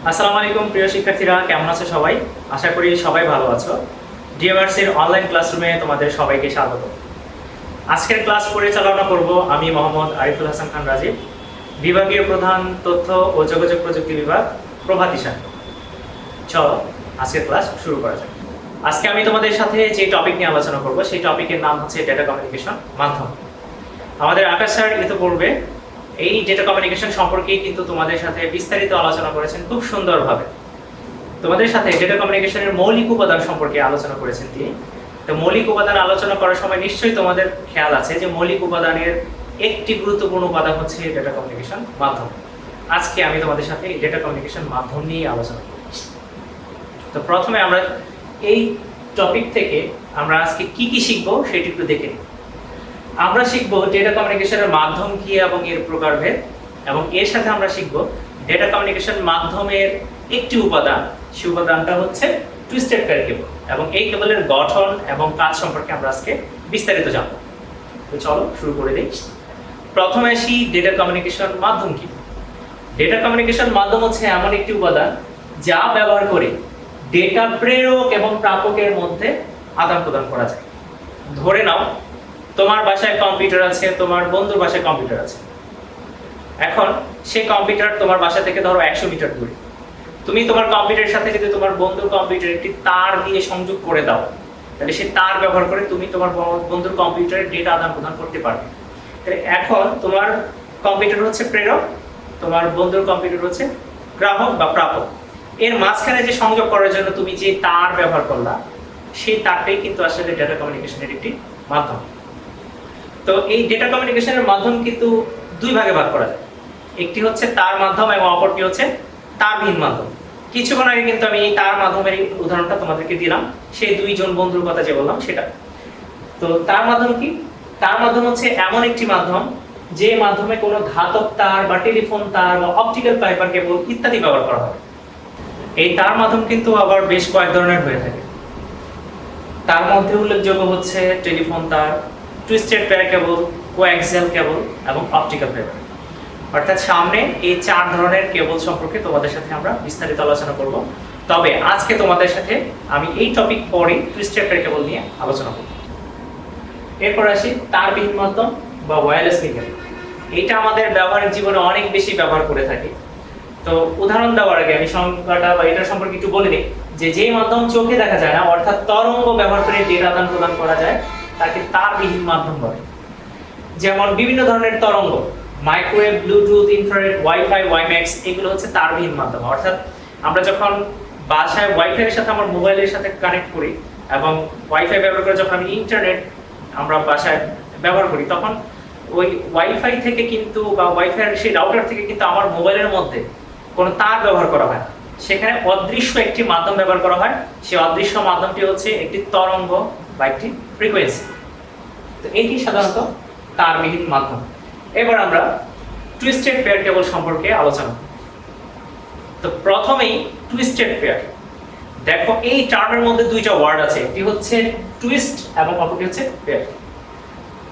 আসসালামু আলাইকুম প্রিয় শিক্ষার্থীরা, কেমন আছো সবাই? আশা করি সবাই ভালো আছো। ডিএমআরসির অনলাইন ক্লাসরুমে তোমাদের সবাইকে স্বাগত। আজকের ক্লাস পরিচালনা করব আমি মোহাম্মদ আরিফুল হাসান খান রাজীব, বিভাগীয় প্রধান তথ্য ও যোগাযোগ প্রযুক্তি বিভাগ, প্রভাতী শাখা। চলো আজকের ক্লাস শুরু করা যাক। আজকে আমি তোমাদের সাথে যে টপিক নিয়ে আলোচনা করব সেই টপিকের নাম হচ্ছে ডেটা কমিউনিকেশন মাধ্যম। আমাদের আকাশ স্যার ইতিপূর্বে এই ডেটা কমিউনিকেশন সম্পর্কে কিন্তু তোমাদের সাথে বিস্তারিত আলোচনা করেছেন খুব সুন্দরভাবে। তোমাদের সাথে ডেটা কমিউনিকেশনের মৌলিক উপাদান সম্পর্কে আলোচনা করেছেন তিনি। তো মৌলিক উপাদান আলোচনা করার সময় নিশ্চয়ই তোমাদের খেয়াল আছে যে মৌলিক উপাদানের একটি গুরুত্বপূর্ণ উপাদান হচ্ছে ডেটা কমিউনিকেশন মাধ্যম। আজকে আমি তোমাদের সাথে ডেটা কমিউনিকেশন মাধ্যম নিয়ে আলোচনা করব। তো প্রথমে আমরা এই টপিক থেকে আমরা আজকে কি কি শিখবো সেটি একটু দেখে নিই। আমরা শিখব ডেটা কমিউনিকেশনের মাধ্যম কি এবং এর প্রকারভেদ, এবং এর সাথে আমরা শিখব ডেটা কমিউনিকেশন মাধ্যমের একটি উপাদান, সেই উপাদানটা হচ্ছে টুইস্টেড পেয়ার কেবল, এবং এই কেবলের গঠন এবং কাজ সম্পর্কে আমরা আজকে বিস্তারিত জানব। তো চলো শুরু করে দিই। প্রথমে আসি ডেটা কমিউনিকেশন মাধ্যম কি। ডেটা কমিউনিকেশন মাধ্যম হচ্ছে এমন একটি উপাদান যা ব্যবহার করে ডেটা প্রেরক এবং প্রাপকের মধ্যে আদান প্রদান করা যায়। ধরে নাও তোমার বাসায় কম্পিউটার আছে, তোমার বন্ধুর বাসায় কম্পিউটার আছে। এখন সেই কম্পিউটার তোমার বাসা থেকে ধরো 100 মিটার দূরে। তুমি তোমার কম্পিউটারের সাথে যদি তোমার বন্ধুর কম্পিউটারে একটি তার দিয়ে সংযোগ করে দাও, তাহলে সেই তার ব্যবহার করে তুমি তোমার বন্ধুর কম্পিউটারে ডেটা আদান প্রদান করতে পারবে। তাহলে এখন তোমার কম্পিউটার হচ্ছে প্রেরক, তোমার বন্ধুর কম্পিউটার হচ্ছে গ্রাহক বা প্রাপক। এর মাঝখানে যে সংযোগ করার জন্য তুমি যে তার ব্যবহার করলা, সেই তারটাই কিন্তু আসলে ডেটা কমিউনিকেশনের একটি মাধ্যম। তো এই ডেটা কমিউনিকেশনের মাধ্যম কিন্তু দুই ভাগে ভাগ করা যায়। একটি হচ্ছে তার মাধ্যম এবং অপরটি হচ্ছে তারবিহীন মাধ্যম। কিছুক্ষণ আগে কিন্তু আমি এই তার মাধ্যমের উদাহরণটা তোমাদেরকে দিলাম, সেই দুইজন বন্ধুর কথা যে বললাম সেটা। তো তার মাধ্যম কি? তার মাধ্যম হচ্ছে এমন একটি মাধ্যম যে মাধ্যমে কোনো ধাতব তার বা টেলিফোন তার বা অপটিক্যাল ফাইবার কেবল ইত্যাদি ব্যবহার করা হয়। এই তার মাধ্যম কিন্তু আবার বেশ কয়েক ধরনের হয়ে থাকে। তার মধ্যে উল্লেখযোগ্য হচ্ছে টেলিফোন তার, টুইস্টেড পেয়ার কেবল, কোঅ্যাক্সিয়াল কেবল এবং অপটিক্যাল ফাইবার। অর্থাৎ সামনে এই 4 ধরনের কেবল সম্পর্কে তোমাদের সাথে আমরা বিস্তারিত আলোচনা করব। তবে আজকে তোমাদের সাথে আমি এই টপিক পরে টুইস্টেড পেয়ার কেবল নিয়ে আলোচনা করব। এরপর আসি তারবিহীন মাধ্যম বা ওয়্যারলেস কেবল। এটা আমাদের ব্যবহারিক জীবনে অনেক বেশি ব্যবহার করে থাকি। তো উদাহরণ দেওয়ার আগে আমি সংজ্ঞাটা বা এটা সম্পর্কে একটু বলে নিই যে মাধ্যম চোখে দেখা যায় না, অর্থাৎ তরঙ্গ ব্যবহার করে ডেটা আদান প্রদান করা যায়, তাকে তারবিহীন মাধ্যম বলে। যেমন বিভিন্ন ধরনের তরঙ্গ, microwave, Bluetooth, infrared, wifi, WiMAX, এগুলো হচ্ছে তারবিহীন মাধ্যম। অর্থাৎ আমরা যখন বাসায় ওয়াইফাইয়ের সাথে আমার মোবাইলের সাথে কানেক্ট করি এবং ওয়াইফাই ব্যবহার করে যখন আমি ইন্টারনেট আমরা বাসায় ব্যবহার করি, তখন ওই ওয়াইফাই থেকে কিন্তু বা ওয়াইফাইয়ের সেই রাউটার থেকে কিন্তু আমার মোবাইলের মধ্যে কোনো তার ব্যবহার করা হয় না। সেখানে অদৃশ্য একটি মাধ্যম ব্যবহার করা হয়। সেই অদৃশ্য মাধ্যমটি হচ্ছে একটি তরঙ্গ বা একটি ফ্রিকোয়েন্সি। তো এটি সাধারণত তারবিহীন মাধ্যম। এবার আমরা টুইস্টেড পেয়ার কেবল সম্পর্কে আলোচনা করব। তো প্রথমেই টুইস্টেড পেয়ার। দেখো এই টার্মের মধ্যে দুইটা ওয়ার্ড আছে, একটি হচ্ছে টুইস্ট এবং অপরটি হচ্ছে পেয়ার।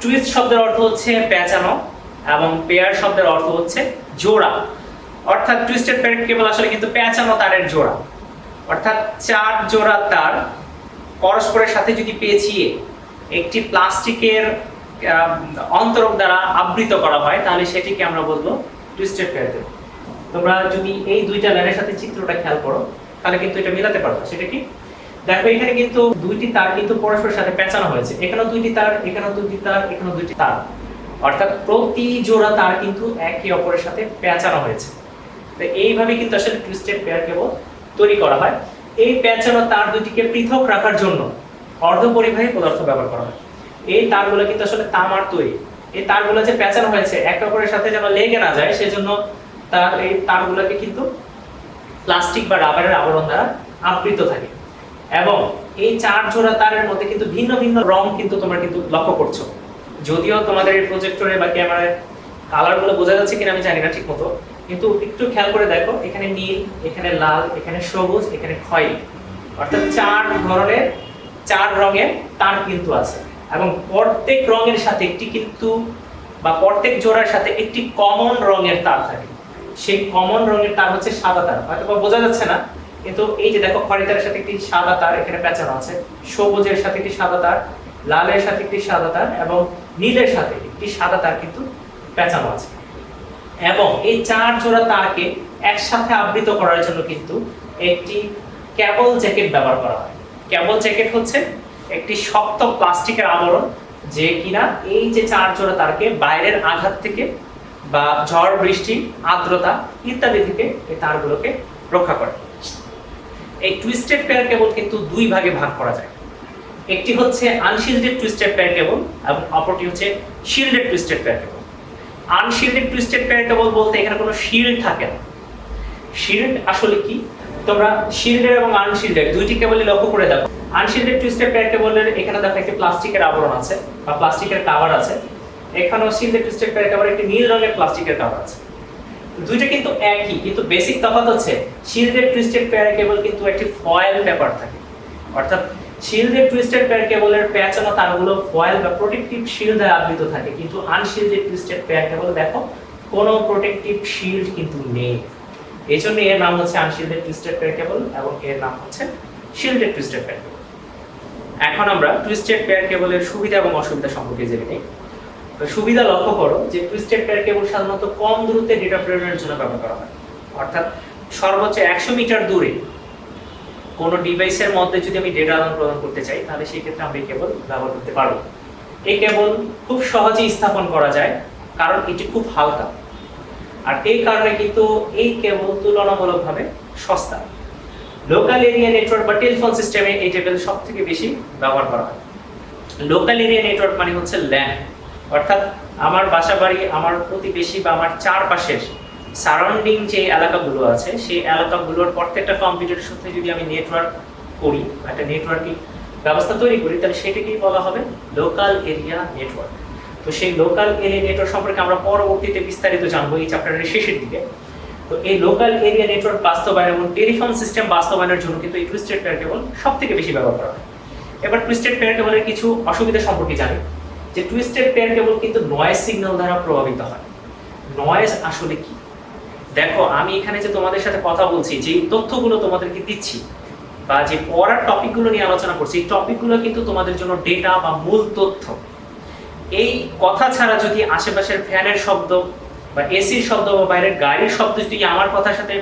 টুইস্ট শব্দের অর্থ হচ্ছে পেঁচানো এবং পেয়ার শব্দের অর্থ হচ্ছে জোড়া। অর্থাৎ টুইস্টেড পেয়ার কেবল আসলে কিন্তু পেঁচানো তারের জোড়া। অর্থাৎ 4 জোড়া তার পরস্পরের সাথে যদি পেঁচিয়ে একটি প্লাস্টিকের অন্তরক দ্বারা আবৃত করা হয়, তাহলে সেটিকে আমরা বলবো টুইস্টেড পেয়ার কেবল। তোমরা যদি এই দুইটা লাইনের সাথে চিত্রটা খেয়াল করো, তাহলে কিন্তু এটা মিলাতে পারবে। সেটা কি? দেখো এখানে কিন্তু দুইটি তার কিন্তু পরস্পরের সাথে পেঁচানো হয়েছে। এখানেও দুইটি তার, এখানেও দুইটি তার, এখানেও দুইটি তার। অর্থাৎ প্রতি জোড়া তার কিন্তু একে অপরের সাথে পেঁচানো হয়েছে। তো এইভাবে কিন্তু আসলে টুইস্টেড পেয়ার কেবল তৈরি করা হয়। এই পেঁচানো তার দুটিকে পৃথক রাখার জন্য অর্ধপরিবাহী পদার্থ ব্যবহার করা হয়। এই তারগুলো কিন্তু আসলে তামার তৈরি। এই তারগুলো যে পেঁচানো হয়েছে একে অপরের সাথে যেন লেগে না যায়, সেজন্য এই তারগুলোকে কিন্তু প্লাস্টিক বা রাবারের আবরণ দ্বারা আবৃত থাকে। এবং এই 4 জোড়া তারের মধ্যে কিন্তু ভিন্ন ভিন্ন রং কিন্তু তোমরা কিন্তু লক্ষ্য করছো। যদিও তোমাদের এই প্রজেক্টরে বা ক্যামেরায় কালারগুলো বোঝা যাচ্ছে কিনা আমি জানি না ঠিক মতো, কিন্তু একটু খেয়াল করে দেখো, এখানে নীল, এখানে লাল, এখানে সবুজ, এখানে খয়েরি। অর্থাৎ 4 ধরনের 4 রঙের তার কিন্তু আছে, এবং প্রত্যেক রঙের সাথে একটি কিন্তু বা প্রত্যেক জোড়ার সাথে একটি কমন রঙের তার থাকে। সেই কমন রঙের তার হচ্ছে সাদা তার। হয়তো বোঝা যাচ্ছে না, কিন্তু এই যে দেখো খয়েরি তারের সাথে একটি সাদা তার এখানে পেঁচানো আছে, সবুজের সাথে একটি সাদা তার, লালের সাথে একটি সাদা তার এবং নীলের সাথে একটি সাদা তার কিন্তু পেঁচানো আছে। এবং এই 4 জোড়া তারকে একসাথে আবৃত করার জন্য কিন্তু একটি কেবল জ্যাকেট ব্যবহার করা হয়। কেবল জ্যাকেট হচ্ছে একটি শক্ত প্লাস্টিকের আবরণ, যে কিনা এই যে 4 জোড়া তারকে বাইরের আঘাত থেকে বা ঝড় বৃষ্টি, আর্দ্রতা ইত্যাদি থেকে এই তারগুলোকে রক্ষা করে। এই টুইস্টেড পেয়ার কেবল কিন্তু 2 ভাগে ভাগ করা যায়। একটি হচ্ছে আনশিল্ডেড টুইস্টেড পেয়ার কেবল এবং অপরটি হচ্ছে shielded twisted pair cable. Unshielded twisted pair cable বলতে এখানে কোনো শিল্ড থাকে না। শিল্ড আসলে কি, তোমরা শিল্ডেড এবং আনশিল্ডেড দুইটি কেবলই লক্ষ্য করে দেখো। আনশিল্ডেড টুইস্টেড পেয়ার কেবলের এখানে দেখো একটি প্লাস্টিকের আবরণ আছে বা প্লাস্টিকের কভার আছে, এখানেও শিল্ডেড টুইস্টেড পেয়ার কেবলের একটি নীল রঙের প্লাস্টিকের কভার আছে। দুইটা কিন্তু একই, কিন্তু বেসিক তফাৎ হচ্ছে শিল্ডেড টুইস্টেড পেয়ার কেবল কিন্তু একটি ফয়েল পেপার থাকে, অর্থাৎ শিল্ডেড টুইস্টেড পেয়ার কেবলের পেঁচানো তারগুলো ফয়েল বা প্রোটেক্টিভ শিল্ড দ্বারা আবৃত থাকে, কিন্তু আনশিল্ডেড টুইস্টেড পেয়ার কেবল দেখো কোনো প্রোটেক্টিভ শিল্ড কিন্তু নেই। এই জন্য এর নাম হচ্ছে আনশিল্ডেড টুইস্টেড পেয়ার কেবল এবং এর নাম হচ্ছে শিল্ডেড টুইস্টেড পেয়ার কেবল। এখন আমরা টুইস্টেড পেয়ার কেবলের সুবিধা এবং অসুবিধা সম্পর্কে জেনে নিই। তো সুবিধা লক্ষ্য করো যে টুইস্টেড পেয়ার কেবল সাধারণত কম দূরত্বে ডেটা প্রেরণের জন্য ব্যবহার করা হয়, অর্থাৎ সর্বোচ্চ 100 মিটার দূরে কোনো ডিভাইসের মধ্যে যদি আমি ডেটা আদান প্রদান করতে চাই তাহলে সেই ক্ষেত্রে আমরা এই কেবল ব্যবহার করতে পারবো। এই কেবল খুব সহজেই স্থাপন করা যায় কারণ এটি খুব হালকা, আর এই কারণে কিন্তু এই কেবল তুলনামূলকভাবে সস্তা। লোকাল এরিয়া নেটওয়ার্ক বা টেলিফোন সিস্টেমে এই কেবল সবথেকে বেশি ব্যবহার করা হয়। লোকাল এরিয়া নেটওয়ার্ক মানে হচ্ছে ল্যান, অর্থাৎ আমার বাসা বাড়ি, আমার প্রতিবেশী বা আমার চারপাশের সারাউন্ডিং যে এলাকাগুলো আছে সেই এলাকাগুলোর প্রত্যেকটা কম্পিউটারের সাথে যদি আমি নেটওয়ার্ক করি, একটা নেটওয়ার্কিং ব্যবস্থা তৈরি করি, তাহলে সেটাকেই বলা হবে লোকাল এরিয়া নেটওয়ার্ক। তো সেই লোকাল এরিয়া নেটওয়ার্ক সম্পর্কে আমরা পরবর্তীতে বিস্তারিত জানবো এই চ্যাপ্টারের শেষের দিকে। তো এই লোকাল এরিয়া নেটওয়ার্ক বাস্তবায়ন এবং টেলিফোন সিস্টেম বাস্তবায়নের জন্য কিন্তু এই টুইস্টেড পেয়ার কেবল সবথেকে বেশি ব্যবহার করা হয়। এবার টুইস্টেড পেয়ার কেবলের কিছু অসুবিধা সম্পর্কে জানি, যে টুইস্টেড পেয়ার কেবল কিন্তু নয়েজ সিগন্যাল দ্বারা প্রভাবিত হয়। নয়েজ আসলে কি, দেখো আমি এখানে যে তোমাদের সাথে কথা বলছি, যে তথ্যগুলো তোমাদেরকে দিচ্ছি বা যে পড়ার টপিকগুলো নিয়ে আলোচনা করছি, এই টপিকগুলো কিন্তু তোমাদের জন্য ডেটা বা মূল তথ্য। এই কথা ছাড়া যদি আশেপাশের ফ্যানের শব্দ বা এসির শব্দ বা বাইরের গাড়ির শব্দ যদি আমার কথার সাথে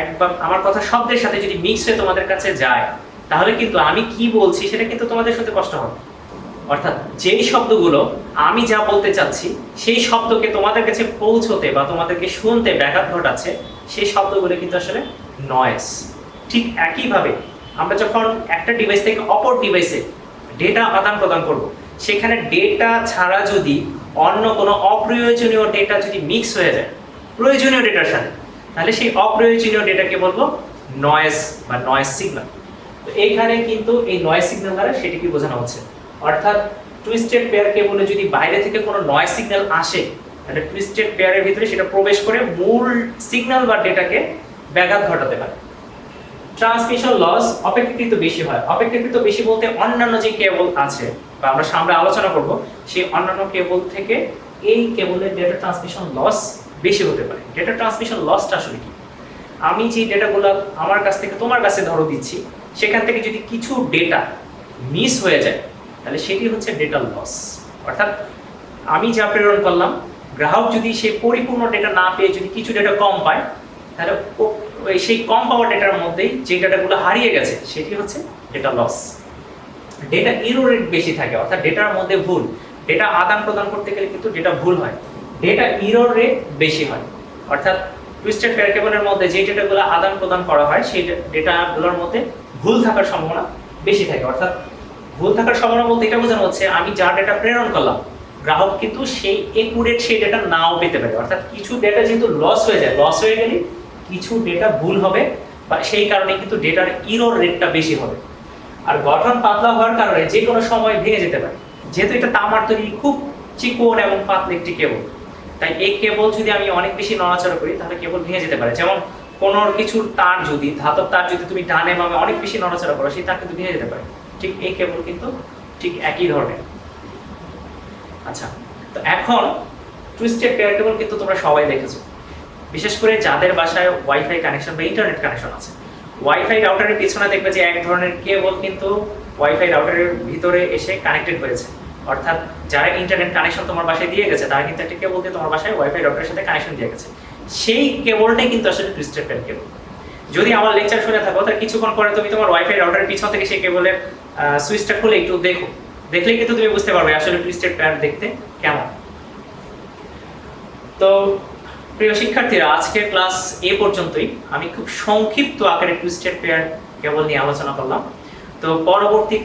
একবার আমার কথা শব্দের সাথে যদি মিক্স হয়ে তোমাদের কাছে যায়, তাহলে কিন্তু আমি কি বলছি সেটা কিন্তু তোমাদের সাথে কষ্ট হবে। অর্থাৎ যেই শব্দগুলো আমি যা বলতে চাচ্ছি সেই শব্দকে তোমাদের কাছে পৌঁছতে বা তোমাদেরকে শুনতে ব্যাঘাত ঘটাচ্ছে, সেই শব্দগুলো কিন্তু আসলে নয়েজ। ঠিক একইভাবে আমরা যখন একটা ডিভাইস থেকে অপর ডিভাইসে ডেটা আদান প্রদান করব, সেখানে ডেটা ছাড়া যদি অন্য কোনো অপ্রয়োজনীয় ডেটা যদি মিক্স হয়ে যায় প্রয়োজনীয় ডেটার সাথে, তাহলে সেই অপ্রয়োজনীয় ডেটাকে বলবো নয়েজ বা নয়েজ সিগন্যাল। তো এইখানে কিন্তু এই নয়েজ সিগন্যাল দ্বারা সেটিকে বোঝানো হচ্ছে। অর্থাৎ টুইস্টেড পেয়ার কেবলে যদি বাইরে থেকে কোনো নয়েজ সিগন্যাল আসে, তাহলে টুইস্টেড পেয়ারের ভিতরে সেটা প্রবেশ করে মূল সিগন্যাল বা ডেটাকে ব্যাঘাত ঘটাতে পারে। ট্রান্সমিশন লস অপেক্ষাকৃত বেশি হয়। অপেক্ষাকৃত বেশি বলতে অন্যান্য যে কেবল আছে বা আমরা সামনে আলোচনা করব, সেই অন্যান্য কেবল থেকে এই কেবলের ডেটা ট্রান্সমিশন লস বেশি হতে পারে। ডেটা ট্রান্সমিশন লসটা আসলে কি, আমি যে ডেটাগুলো আমার কাছ থেকে তোমার কাছে ধরো দিচ্ছি, সেখান থেকে যদি কিছু ডেটা মিস হয়ে যায় তাহলে সেটি হচ্ছে ডেটা লস। অর্থাৎ আমি যা প্রেরণ করলাম, গ্রাহক যদি সে পরিপূর্ণ ডেটা না পেয়ে যদি কিছু ডেটা কম পায়, তাহলে সেই কম পাওয়ার ডেটার মধ্যেই যে ডেটাগুলো হারিয়ে গেছে সেটি হচ্ছে data loss. Data error rate বেশি থাকে, অর্থাৎ ডেটার মধ্যে ভুল, ডেটা আদান প্রদান করতে গেলে কিন্তু ডেটা ভুল হয়, ডেটা ইরর রেট বেশি হয়। অর্থাৎ টুইস্টেড পেয়ার কেবলের মধ্যে যে ডেটাগুলো আদান প্রদান করা হয় সেই ডেটাগুলোর মধ্যে ভুল থাকার সম্ভাবনা বেশি থাকে। অর্থাৎ ভুল থাকার সম্ভাবনা বলতে এটা বোঝানো হচ্ছে আমি যা ডেটা প্রেরণ করলাম, গ্রাহক কিন্তু সেই একুরেট সেই ডেটা নাও পেতে পারে। অর্থাৎ কিছু ডেটা যেহেতু লস হয়ে যায়, লস হয়ে গেলে কিছু ডেটা ভুল হবে বা সেই কারণে কিন্তু ডেটার ইরর রেটটা বেশি হবে। আর গঠন পাতলা হওয়ার কারণে যে কোনো সময় ভেঙে যেতে পারে। যেহেতু এটা তামার তৈরি খুব চিকন এবং পাতলা একটি কেবল, তাই এই কেবল যদি আমি অনেক বেশি নড়াচড়া করি তাহলে কেবল ভেঙে যেতে পারে। যেমন কোনো কিছুর তার যদি, ধাতব তার যদি তুমি ডানে বামে অনেক বেশি নড়াচড়া করো, সেই তার কিন্তু ভেঙে যেতে পারে। ঠিক এই কেবল কিন্তু ঠিক একই ধরনের। আচ্ছা, তো এখন টুইস্টেড পেয়ার কেবল কিন্তু তোমরা সবাই দেখেছো। বিশেষ করে যাদের বাসায় ওয়াইফাই কানেকশন বা ইন্টারনেট কানেকশন আছে। ওয়াইফাই রাউটারের পিছনে দেখবে যে এক ধরনের কেবল কিন্তু ওয়াইফাই রাউটারের ভিতরে এসে কানেক্টেড হয়েছে, অর্থাৎ যারা ইন্টারনেট কানেকশন তোমার বাসায় দিয়ে গেছে তারা কিন্তু একটা কেবল দিয়ে তোমার বাসায় ওয়াইফাই রাউটারের সাথে কানেকশন দিয়ে গেছে। সেই কেবলটাই কিন্তু আসলে টুইস্টেড পেয়ার কেবল। যদি আমার লেকচার শুনে থাকো তাহলে কিছুক্ষণ পরে তুমি তোমার ওয়াইফাই রাউটারের পিছন থেকে সেই কেবলের সুইচটা খুলে একটু দেখো, দেখলেই কিন্তু তুমি বুঝতে পারবে আসলে টুইস্টেড পেয়ার দেখতে কেমন। তো প্রিয় শিক্ষার্থীরা, আজকের ক্লাস এ পর্যন্তই। আমি খুব সংক্ষিপ্ত আকারে টুইস্টেড পেয়ার কেবল নিয়ে আলোচনা করলাম। তো পরবর্তী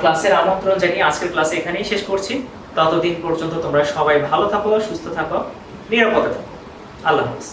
ক্লাসের আমন্ত্রণ জানিয়ে আজকের ক্লাসে এখানেই শেষ করছি। ততদিন পর্যন্ত তোমরা সবাই ভালো থাকো, সুস্থ থাকো, নিরাপদে থাকো। আল্লাহ হাফেজ।